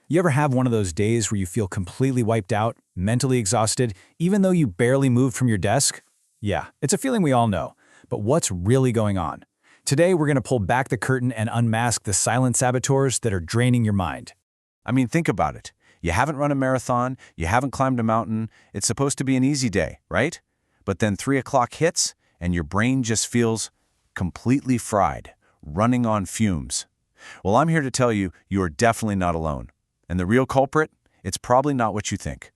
You ever have one of those days where you feel completely wiped out, mentally exhausted, even though you barely moved from your desk? Yeah, it's a feeling we all know. But what's really going on? Today, we're going to pull back the curtain and unmask the silent saboteurs that are draining your mind. I mean, think about it. You haven't run a marathon, you haven't climbed a mountain, it's supposed to be an easy day, right? But then 3 o'clock hits, and your brain just feels completely fried, running on fumes. Well, I'm here to tell you, you are definitely not alone. And the real culprit? It's probably not what you think.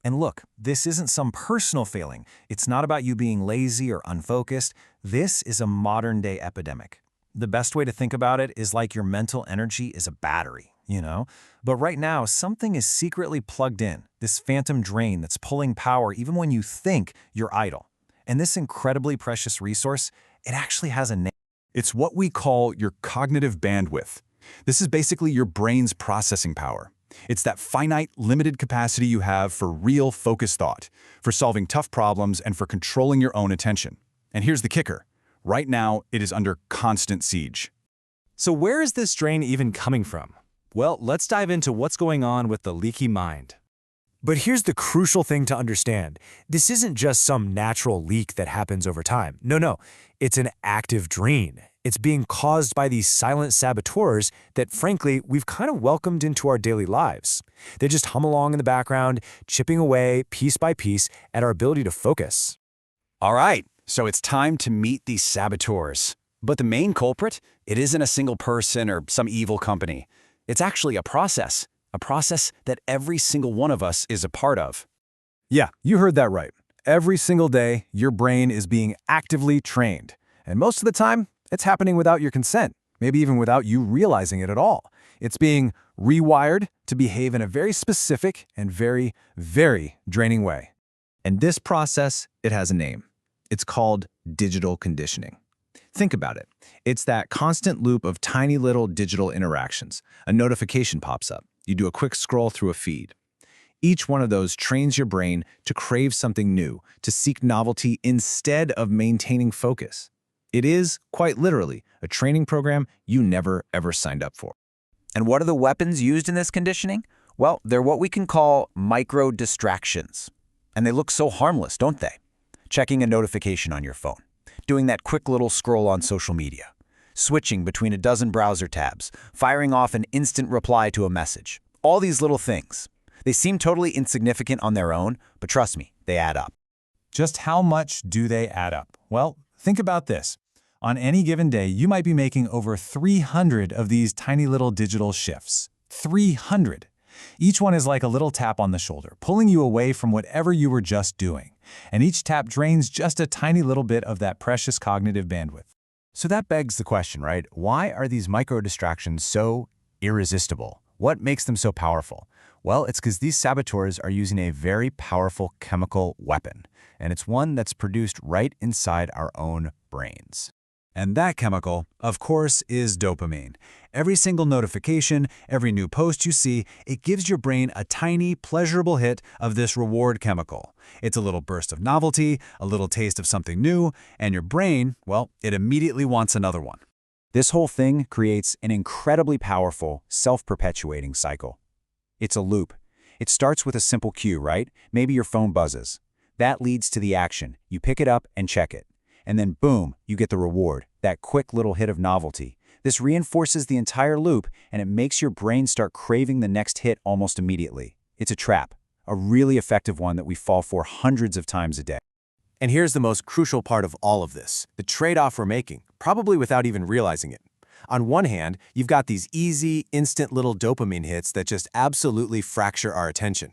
And look, this isn't some personal failing. It's not about you being lazy or unfocused. This is a modern-day epidemic. The best way to think about it is like your mental energy is a battery, you know? But right now, something is secretly plugged in, this phantom drain that's pulling power even when you think you're idle. And this incredibly precious resource, it actually has a name. It's what we call your cognitive bandwidth. This is basically your brain's processing power. It's that finite, limited capacity you have for real focused thought, for solving tough problems, and for controlling your own attention. And here's the kicker. Right now, it is under constant siege. So where is this drain even coming from? Well, let's dive into what's going on with the leaky mind. But here's the crucial thing to understand. This isn't just some natural leak that happens over time. No, it's an active drain. It's being caused by these silent saboteurs that, frankly, we've kind of welcomed into our daily lives. They just hum along in the background, chipping away piece by piece at our ability to focus. All right, so it's time to meet these saboteurs. But the main culprit, it isn't a single person or some evil company. It's actually a process that every single one of us is a part of. Yeah, you heard that right. Every single day, your brain is being actively trained. And most of the time, it's happening without your consent, maybe even without you realizing it at all. It's being rewired to behave in a very specific and very, very draining way. And this process, it has a name. It's called digital conditioning. Think about it. It's that constant loop of tiny little digital interactions. A notification pops up. You do a quick scroll through a feed. Each one of those trains your brain to crave something new, to seek novelty instead of maintaining focus. It is, quite literally, a training program you never, ever signed up for. And what are the weapons used in this conditioning? Well, they're what we can call micro-distractions. And they look so harmless, don't they? Checking a notification on your phone, doing that quick little scroll on social media, switching between a dozen browser tabs, firing off an instant reply to a message. All these little things. They seem totally insignificant on their own, but trust me, they add up. Just how much do they add up? Well, think about this. On any given day, you might be making over 300 of these tiny little digital shifts. 300. Each one is like a little tap on the shoulder, pulling you away from whatever you were just doing. And each tap drains just a tiny little bit of that precious cognitive bandwidth. So that begs the question, right? Why are these micro-distractions so irresistible? What makes them so powerful? Well, it's because these saboteurs are using a very powerful chemical weapon, and it's one that's produced right inside our own brains. And that chemical, of course, is dopamine. Every single notification, every new post you see, it gives your brain a tiny, pleasurable hit of this reward chemical. It's a little burst of novelty, a little taste of something new, and your brain, well, it immediately wants another one. This whole thing creates an incredibly powerful, self-perpetuating cycle. It's a loop. It starts with a simple cue, right? Maybe your phone buzzes. That leads to the action. You pick it up and check it. And then boom, you get the reward, that quick little hit of novelty. This reinforces the entire loop, and it makes your brain start craving the next hit almost immediately. It's a trap, a really effective one that we fall for hundreds of times a day. And here's the most crucial part of all of this, the trade-off we're making, probably without even realizing it. On one hand, you've got these easy, instant little dopamine hits that just absolutely fracture our attention.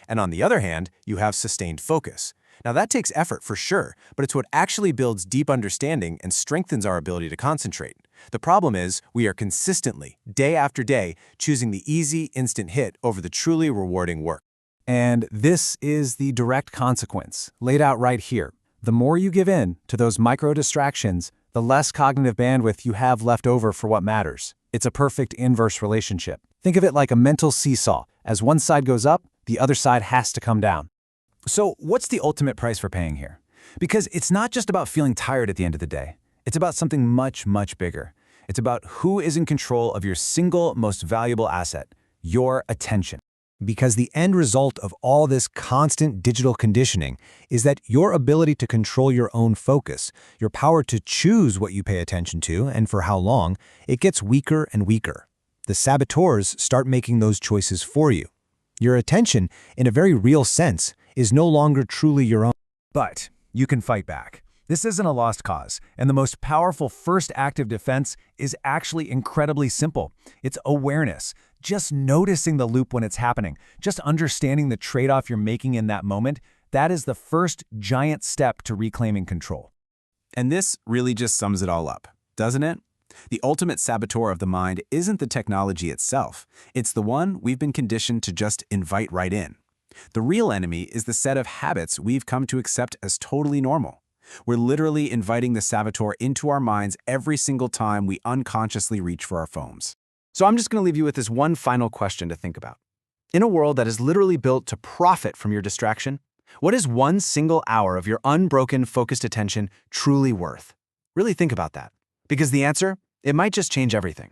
And on the other hand, you have sustained focus. Now that takes effort for sure, but it's what actually builds deep understanding and strengthens our ability to concentrate. The problem is, we are consistently, day after day, choosing the easy, instant hit over the truly rewarding work. And this is the direct consequence, laid out right here. The more you give in to those micro-distractions, the less cognitive bandwidth you have left over for what matters. It's a perfect inverse relationship. Think of it like a mental seesaw. As one side goes up, the other side has to come down. So what's the ultimate price for paying here? Because it's not just about feeling tired at the end of the day. It's about something much, much bigger. It's about who is in control of your single most valuable asset, your attention. Because the end result of all this constant digital conditioning is that your ability to control your own focus, your power to choose what you pay attention to and for how long, it gets weaker and weaker. The saboteurs start making those choices for you. Your attention, in a very real sense, is no longer truly your own. But you can fight back. This isn't a lost cause, and the most powerful first active defense is actually incredibly simple. It's awareness. Just noticing the loop when it's happening, just understanding the trade-off you're making in that moment, that is the first giant step to reclaiming control. And this really just sums it all up, doesn't it? The ultimate saboteur of the mind isn't the technology itself. It's the one we've been conditioned to just invite right in. The real enemy is the set of habits we've come to accept as totally normal. We're literally inviting the saboteur into our minds every single time we unconsciously reach for our phones. So I'm just going to leave you with this one final question to think about. In a world that is literally built to profit from your distraction, what is one single hour of your unbroken, focused attention truly worth? Really think about that. Because the answer, it might just change everything.